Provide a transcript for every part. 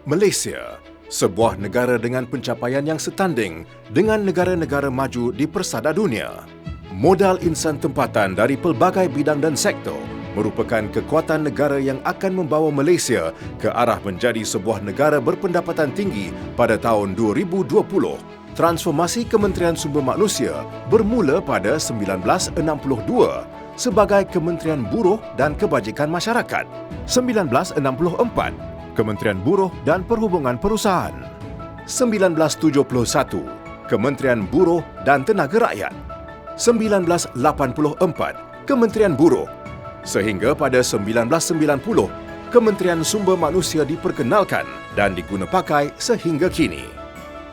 Malaysia, sebuah negara dengan pencapaian yang setanding dengan negara-negara maju di persada dunia. Modal insan tempatan dari pelbagai bidang dan sektor merupakan kekuatan negara yang akan membawa Malaysia ke arah menjadi sebuah negara berpendapatan tinggi pada tahun 2020. Transformasi Kementerian Sumber Manusia bermula pada 1962 sebagai Kementerian Buruh dan Kebajikan Masyarakat. 1964, Kementerian Buruh dan Perhubungan Perusahaan. 1971, Kementerian Buruh dan Tenaga Rakyat. 1984, Kementerian Buruh. Sehingga pada 1990, Kementerian Sumber Manusia diperkenalkan dan digunapakai sehingga kini.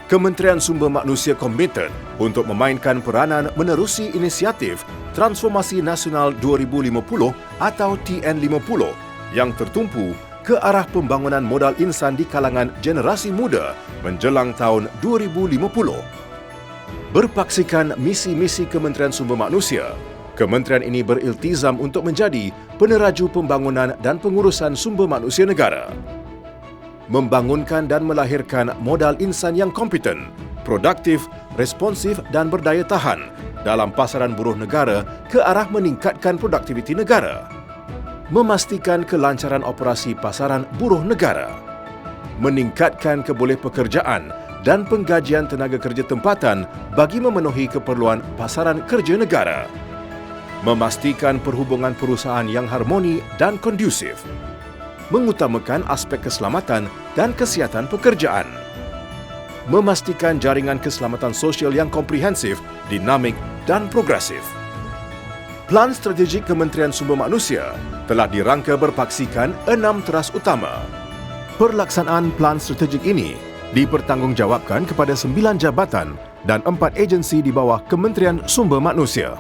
Kementerian Sumber Manusia komited untuk memainkan peranan menerusi inisiatif Transformasi Nasional 2050 atau TN50 yang tertumpu ke arah pembangunan modal insan di kalangan generasi muda menjelang tahun 2050. Berpaksikan misi-misi Kementerian Sumber Manusia, kementerian ini beriltizam untuk menjadi peneraju pembangunan dan pengurusan sumber manusia negara. Membangunkan dan melahirkan modal insan yang kompeten, produktif, responsif dan berdaya tahan dalam pasaran buruh negara ke arah meningkatkan produktiviti negara. Memastikan kelancaran operasi pasaran buruh negara. Meningkatkan kebolehpekerjaan dan penggajian tenaga kerja tempatan bagi memenuhi keperluan pasaran kerja negara. Memastikan perhubungan perusahaan yang harmoni dan kondusif. Mengutamakan aspek keselamatan dan kesihatan pekerjaan. Memastikan jaringan keselamatan sosial yang komprehensif, dinamik dan progresif. Plan strategik Kementerian Sumber Manusia telah dirangka berpaksikan 6 teras utama. Pelaksanaan plan strategik ini dipertanggungjawabkan kepada 9 jabatan dan 4 agensi di bawah Kementerian Sumber Manusia.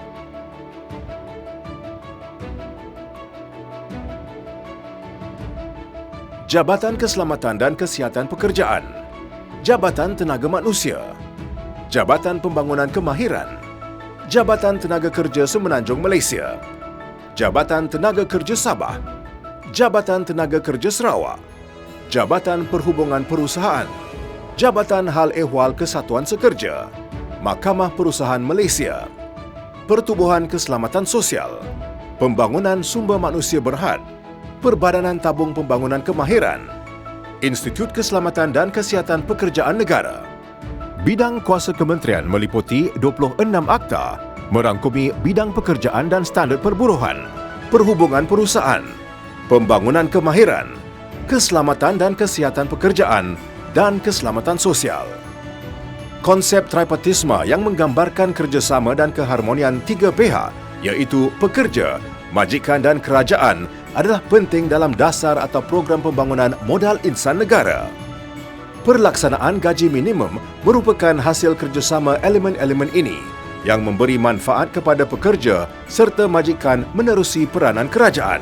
Jabatan Keselamatan dan Kesihatan Pekerjaan, Jabatan Tenaga Manusia, Jabatan Pembangunan Kemahiran, Jabatan Tenaga Kerja Semenanjung Malaysia, Jabatan Tenaga Kerja Sabah, Jabatan Tenaga Kerja Sarawak, Jabatan Perhubungan Perusahaan, Jabatan Hal Ehwal Kesatuan Sekerja, Mahkamah Perusahaan Malaysia, Pertubuhan Keselamatan Sosial, Pembangunan Sumber Manusia Berhad, Perbadanan Tabung Pembangunan Kemahiran, Institut Keselamatan dan Kesihatan Pekerjaan Negara. Bidang kuasa kementerian meliputi 26 akta, merangkumi bidang pekerjaan dan standard perburuhan, perhubungan perusahaan, pembangunan kemahiran, keselamatan dan kesihatan pekerjaan, dan keselamatan sosial. Konsep tripartisme yang menggambarkan kerjasama dan keharmonian 3 pihak, iaitu pekerja, majikan dan kerajaan, adalah penting dalam dasar atau program pembangunan modal insan negara. Pelaksanaan gaji minimum merupakan hasil kerjasama elemen-elemen ini yang memberi manfaat kepada pekerja serta majikan menerusi peranan kerajaan.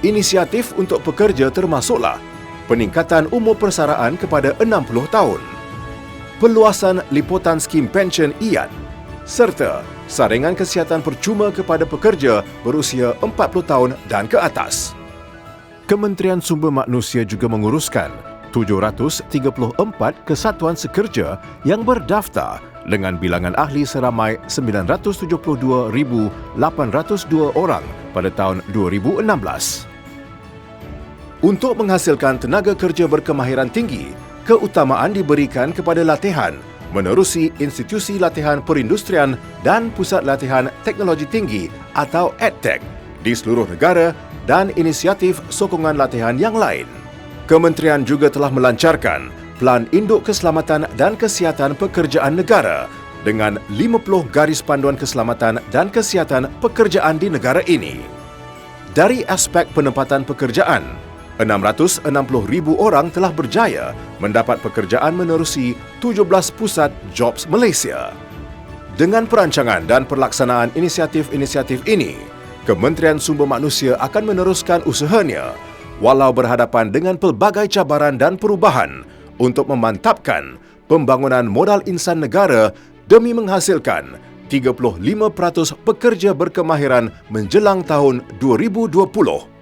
Inisiatif untuk pekerja termasuklah peningkatan umur persaraan kepada 60 tahun, peluasan liputan skim pensyen IAD, serta saringan kesihatan percuma kepada pekerja berusia 40 tahun dan ke atas. Kementerian Sumber Manusia juga menguruskan 734 kesatuan sekerja yang berdaftar dengan bilangan ahli seramai 972,802 orang pada tahun 2016. Untuk menghasilkan tenaga kerja berkemahiran tinggi, keutamaan diberikan kepada latihan menerusi Institusi Latihan Perindustrian dan Pusat Latihan Teknologi Tinggi atau EdTech di seluruh negara dan inisiatif sokongan latihan yang lain. Kementerian juga telah melancarkan Plan Induk Keselamatan dan Kesihatan Pekerjaan Negara dengan 50 garis panduan keselamatan dan kesihatan pekerjaan di negara ini. Dari aspek penempatan pekerjaan, 660,000 orang telah berjaya mendapat pekerjaan menerusi 17 pusat Jobs Malaysia. Dengan perancangan dan pelaksanaan inisiatif-inisiatif ini, Kementerian Sumber Manusia akan meneruskan usahanya walau berhadapan dengan pelbagai cabaran dan perubahan untuk memantapkan pembangunan modal insan negara demi menghasilkan 35% pekerja berkemahiran menjelang tahun 2020.